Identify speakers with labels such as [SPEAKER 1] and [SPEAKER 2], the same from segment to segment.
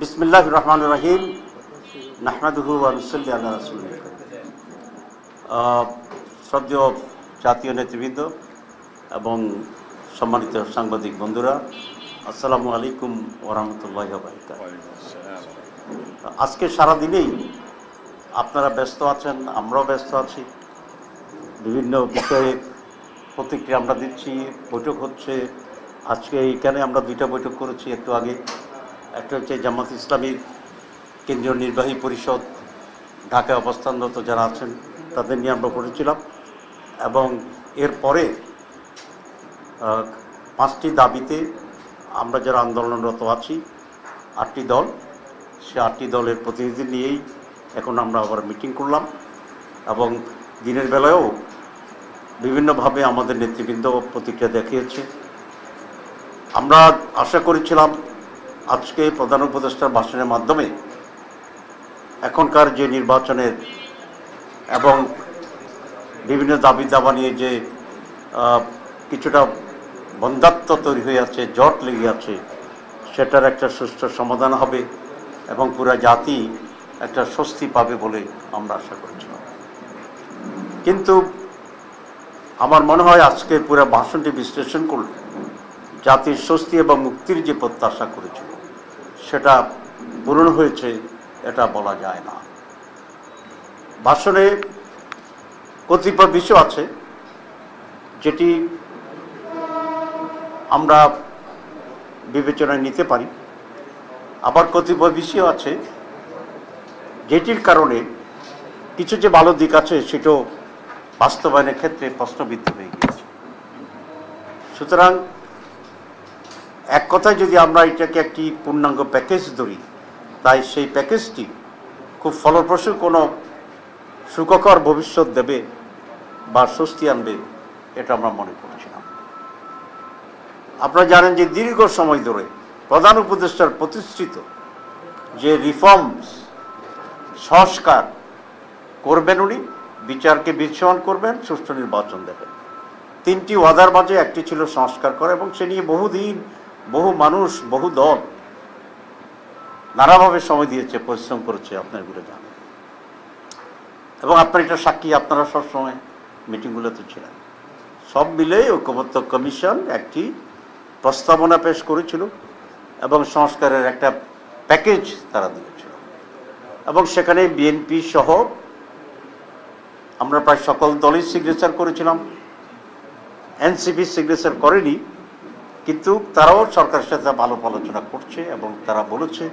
[SPEAKER 1] বিসমিল্লাহির রহমানির রহিম নাহমাদুহু ওয়া নুসাল্লি আলা রাসূলিল শ্রদ্ধেয় জাতীয় নেতৃবৃন্দ এবং সম্মানিত সাংবাদিক বন্ধুরা, আসসালামু আলাইকুম ওয়া রাহমাতুল্লাহি ওয়া বারাকাতুহু। আজকে সারাদিনেই আপনারা ব্যস্ত আছেন, আমরাও ব্যস্ত আছি। বিভিন্ন বিষয়ে প্রতিক্রিয়া আমরা দিচ্ছি, বৈঠক হচ্ছে। আজকে এইখানে আমরা দুইটা বৈঠক করেছি একটু আগে। একটা হচ্ছে জামাত ইসলামীর কেন্দ্রীয় নির্বাহী পরিষদ ঢাকায় অবস্থানরত যারা আছেন তাদের নিয়ে আমরা করেছিলাম, এবং এরপরে 5টি দাবিতে আমরা যারা আন্দোলনরত আছি 8টি দল, সে 8টি দলের প্রতিনিধি নিয়েই এখন আমরা আবার মিটিং করলাম। এবং দিনের বেলায়ও বিভিন্নভাবে আমাদের নেতৃবৃন্দ প্রতিক্রিয়া দেখিয়েছে। আমরা আশা করেছিলাম আজকে প্রধান উপদেষ্টার ভাষণের মাধ্যমে এখনকার যে নির্বাচনের এবং বিভিন্ন দাবি দাবা নিয়ে যে কিছুটা বন্ধ্যাত্ব তৈরি হয়ে আছে, জট লেগে আছে, সেটার একটা সুষ্ঠু সমাধান হবে এবং পুরো জাতি একটা স্বস্তি পাবে বলে আমরা আশা করছিলাম। কিন্তু আমার মনে হয় আজকে পুরো ভাষণটি বিশ্লেষণ করলে জাতির স্বস্তি এবং মুক্তির যে প্রত্যাশা করেছিল সেটা পূরণ হয়েছে এটা বলা যায় না। ভাষণে কতিপয় বিষয় আছে যেটি আমরা বিবেচনায় নিতে পারি, আবার কতিপয় বিষয় আছে যেটির কারণে কিছু যে ভালো দিক আছে সেটাও বাস্তবায়নের ক্ষেত্রে প্রশ্নবিদ্ধ হয়ে গিয়েছে। সুতরাং এক কথায় যদি আমরা এটাকে একটি পূর্ণাঙ্গ প্যাকেজ ধরি, তাই সেই প্যাকেজটি খুব ফলপ্রসূ কোনো সুখকর ভবিষ্যৎ দেবে বা স্বস্তি আনবে এটা আমরা মনে করছি না। আপনারা জানেন যে দীর্ঘ সময় ধরে প্রধান উপদেষ্টার প্রতিষ্ঠিত যে রিফর্মস, সংস্কার করবেন, উনি বিচারকে বিচ্ছুরণ করবেন, সুষ্ঠু নির্বাচন দেবেন, 3টি ওয়াদার মাঝে একটি ছিল সংস্কার করা, এবং সে নিয়ে বহুদিন বহু মানুষ বহু দল নানাভাবে সময় দিয়েছে, পরিশ্রম করেছে, আপনার এগুলো জানেন। এবং আপনার এটা সাক্ষী, আপনারা সবসময় মিটিংগুলোতে ছিলেন। সব মিলে ঐক্যমত্য কমিশন একটি প্রস্তাবনা পেশ করেছিল এবং সংস্কারের একটা প্যাকেজ তারা দিয়েছিল, এবং সেখানে বিএনপি সহ আমরা প্রায় সকল দলই সিগনেচার করেছিলাম। এনসিপি সিগনেচার করেনি, কিন্তু তারাও সরকারের সাথে ভালো আলোচনা করছে এবং তারা বলেছে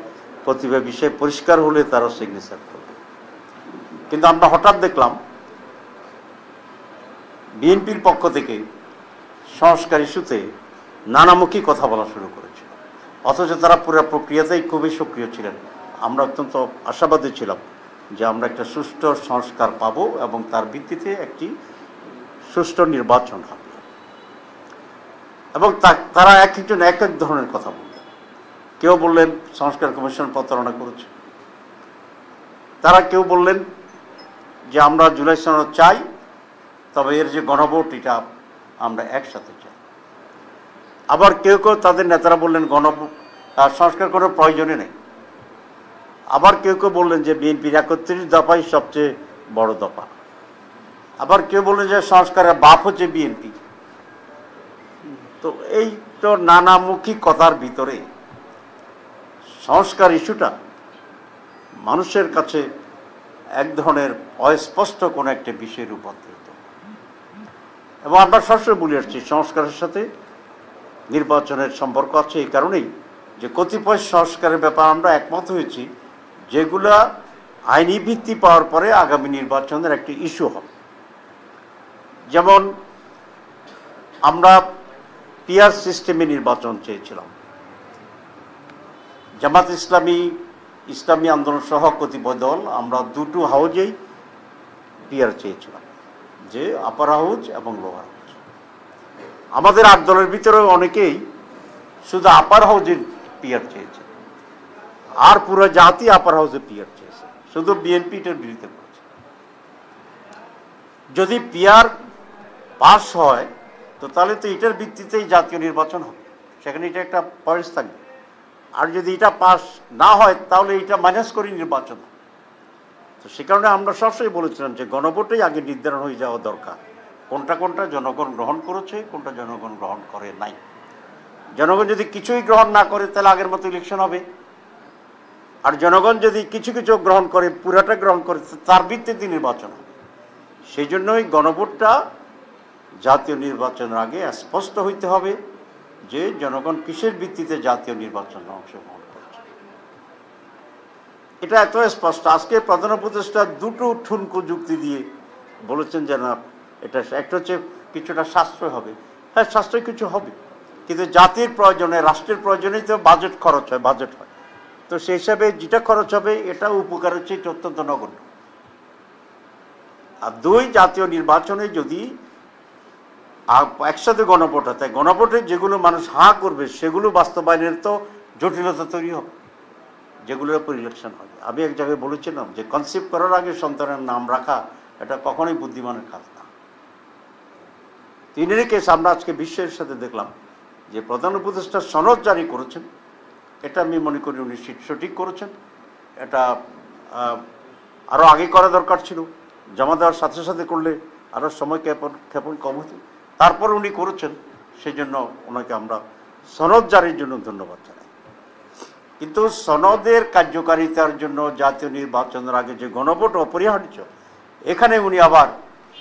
[SPEAKER 1] প্রতিভা বিষয় পরিষ্কার হলে তারা সিগনেচার করবে। কিন্তু আমরা হঠাৎ দেখলাম বিএনপির পক্ষ থেকে সংস্কার ইস্যুতে নানামুখী কথা বলা শুরু করেছে, অথচ তারা পুরো প্রক্রিয়াতেই খুবই সক্রিয় ছিলেন। আমরা অত্যন্ত আশাবাদী ছিলাম যে আমরা একটা সুষ্ঠু সংস্কার পাবো এবং তার ভিত্তিতে একটি সুষ্ঠু নির্বাচন হবে। এবং তারা এক একজন এক এক ধরনের কথা বললেন। কেউ বললেন সংস্কার কমিশন প্রতারণা করেছে, তারা কেউ বললেন যে আমরা জুলাই সনদ চাই, তবে এর যে গণভোট এটা আমরা একসাথে চাই। আবার কেউ কেউ তাদের নেতারা বললেন গণভোট সংস্কার করার প্রয়োজনই নেই। আবার কেউ কেউ বললেন যে বিএনপির 31 দফাই সবচেয়ে বড় দফা। আবার কেউ বললেন যে সংস্কারের বাপ হচ্ছে বিএনপি। তো এই তো নানামুখী কথার ভিতরে সংস্কার ইস্যুটা মানুষের কাছে এক ধরনের অস্পষ্ট কোনো একটা বিষয়ে রূপান্তরিত। এবং আমরা সবসময় বলে আসছি সংস্কারের সাথে নির্বাচনের সম্পর্ক আছে এই কারণেই যে কতিপয় সংস্কারের ব্যাপার আমরা একমত হয়েছি যেগুলা আইনি ভিত্তি পাওয়ার পরে আগামী নির্বাচনের একটি ইস্যু হবে। যেমন আমরা পিআর সিস্টেমে নির্বাচন চেয়েছিলাম। জামাত ইসলামী, ইসলামী আন্দোলন সহ কতিপয় দল আমরা দুটো হাউজেই পিআর চেয়েছিলাম, যে আপার হাউজ এবং লোয়ার হাউজ। আমাদের 8 দলের ভিতরে অনেকেই শুধু আপার হাউজের পিআর চেয়েছে, আর পুরো জাতি আপার হাউজে পিআর চেয়েছে, শুধু বিএনপি এটার বিরুদ্ধে করেছে। যদি পিআর পাস হয় তো তাহলে তো এটার ভিত্তিতেই জাতীয় নির্বাচন হবে, সেখানে এটা একটা পয়েন্ট থাকবে। আর যদি এটা পাস না হয় তাহলে এটা মাইনাস করে নির্বাচন। তো সে কারণে আমরা সবসময় বলেছিলাম যে গণভোটেই আগে নির্ধারণ হয়ে যাওয়া দরকার, কোনটা কোনটা জনগণ গ্রহণ করেছে, কোনটা জনগণ গ্রহণ করে নাই। জনগণ যদি কিছুই গ্রহণ না করে তাহলে আগের মতো ইলেকশন হবে, আর জনগণ যদি কিছু কিছু গ্রহণ করে, পুরাটা গ্রহণ করে, তার ভিত্তিতে নির্বাচন হবে। সেই জন্যই গণভোটটা জাতীয় নির্বাচনের আগে স্পষ্ট হইতে হবে যে জনগণ কিসের ভিত্তিতে জাতীয় নির্বাচনে অংশগ্রহণ করছে। এটা এত স্পষ্ট। আজকে প্রধান উপদেষ্টা দুটো ঠুনকো যুক্তি দিয়ে বলেছেন যে না, এটা একটা হচ্ছে কিছুটা সাশ্রয় হবে। হ্যাঁ, সাশ্রয় কিছু হবে, কিন্তু জাতির প্রয়োজনে, রাষ্ট্রের প্রয়োজনেই তো বাজেট খরচ হয়, বাজেট হয়। তো সেই হিসাবে যেটা খরচ হবে এটা উপকার হচ্ছে, এটা অত্যন্ত নগণ্য। আর দুই, জাতীয় নির্বাচনে যদি একসাথে গণভোট হয়, তাই গণভোটে যেগুলো মানুষ হা করবে সেগুলো বাস্তবায়নের তো জটিলতা তৈরি হবে, যেগুলোর উপর ইলেকশন হবে। আমি এক জায়গায় বলেছিলাম যে কনসেপ্ট করার আগে সন্তানের নাম রাখা এটা কখনোই বুদ্ধিমানের কাজ না। তিনেরই কেস আমরা আজকে বিশ্বের সাথে দেখলাম যে প্রধান উপদেষ্টা সনদ জারি করেছেন, এটা আমি মনে করি উনি সঠিক করেছেন। এটা আরও আগে করা দরকার ছিল, জমা দেওয়ার সাথে সাথে করলে আরও সময় ক্ষেপণ কম হতো। তারপর উনি করেছেন, সেই জন্য ওনাকে আমরা সনদ জারির জন্য ধন্যবাদ জানাই। কিন্তু সনদের কার্যকারিতার জন্য জাতীয় নির্বাচনের আগে যে গণভোট অপরিহার্য, এখানে উনি আবার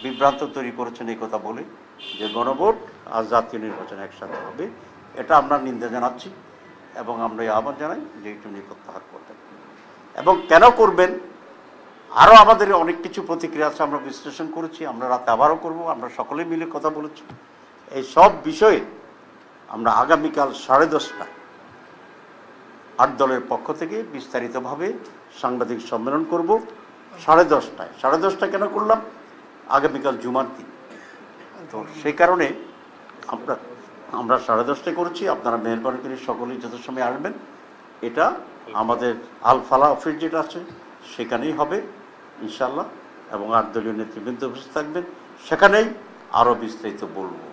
[SPEAKER 1] বিভ্রান্ত তৈরি করেছেন এই কথা বলে যে গণভোট আর জাতীয় নির্বাচন একসাথে হবে। এটা আমরা নিন্দা জানাচ্ছি এবং আমরা আহ্বান জানাই যে একটু প্রত্যাহার করবেন। এবং কেন করবেন, আরও আমাদের অনেক কিছু প্রতিক্রিয়া আছে, আমরা বিশ্লেষণ করেছি, আমরা রাতে আবারও করব। আমরা সকলে মিলে কথা বলেছি এই সব বিষয়ে। আমরা আগামীকাল 10:30টায় 8 দলের পক্ষ থেকে বিস্তারিতভাবে সাংবাদিক সম্মেলন করব। 10:30টায় 10:30টা কেন করলাম, আগামীকাল জুমার দিন, তো সেই কারণে আমরা 10:30টায় করেছি। আপনারা মেহরবানি করে সকলেই যথাসময়ে আসবেন। এটা আমাদের আল ফালাহ অফিস যেটা আছে সেখানেই হবে ইনশাল্লাহ, এবং 8 দলীয় নেতৃবৃন্দ উপস্থিত থাকবেন, সেখানেই আরও বিস্তারিত বলবো।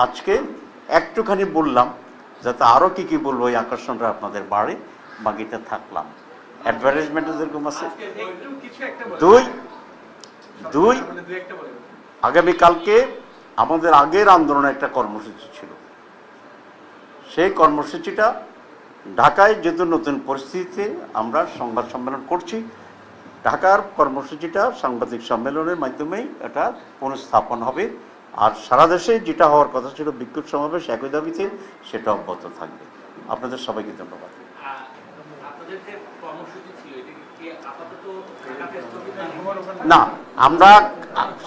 [SPEAKER 1] আজকে একটুখানি বললাম যাতে আরও কি বলবো এই আকর্ষণটা আপনাদের বাড়ে, বাকিতে থাকলাম। অ্যাডভার্টাইজমেন্ট যেরকম আছে। দুই, আগামীকালকে আমাদের আগের আন্দোলনে একটা কর্মসূচি ছিল, সেই কর্মসূচিটা ঢাকায় যেহেতু নতুন পরিস্থিতিতে আমরা সংবাদ সম্মেলন করছি, ঢাকার কর্মসূচিটা সাংবাদিক সম্মেলনের মাধ্যমেই এটা পুনঃস্থাপন হবে। আর সারা দেশে যেটা হওয়ার কথা ছিল বিক্ষোভ সমাবেশ একই দাবিতে, সেটা অব্যাহত থাকবে। আপনাদের সবাইকে ধন্যবাদ। না, আমরা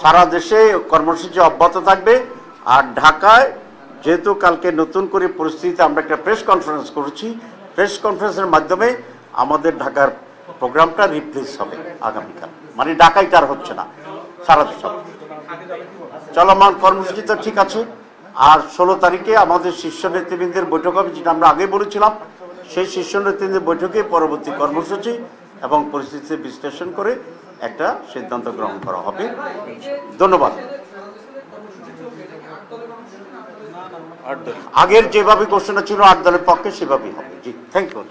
[SPEAKER 1] সারা দেশে কর্মসূচি অব্যাহত থাকবে। আর ঢাকায় যেহেতু কালকে নতুন করে পরিস্থিতিতে আমরা একটা প্রেস কনফারেন্স করেছি, প্রেস কনফারেন্সের মাধ্যমে আমাদের ঢাকার প্রোগ্রামটা রিপ্লেস হবে আগামীকাল। মানে ঢাকায় তার হচ্ছে না, সারা দেশ হবে। চলমান কর্মসূচি তো ঠিক আছে। আর 16 তারিখে আমাদের শীর্ষ নেতৃবৃন্দের বৈঠক হবে, যেটা আমরা আগে বলেছিলাম। সেই শীর্ষ নেতৃবৃন্দের বৈঠকে পরবর্তী কর্মসূচি এবং পরিস্থিতি বিশ্লেষণ করে একটা সিদ্ধান্ত গ্রহণ করা হবে। ধন্যবাদ। আগের যেভাবে ঘোষণা ছিল 8 দলের পক্ষে সেভাবেই হবে। জি, থ্যাংক ইউ।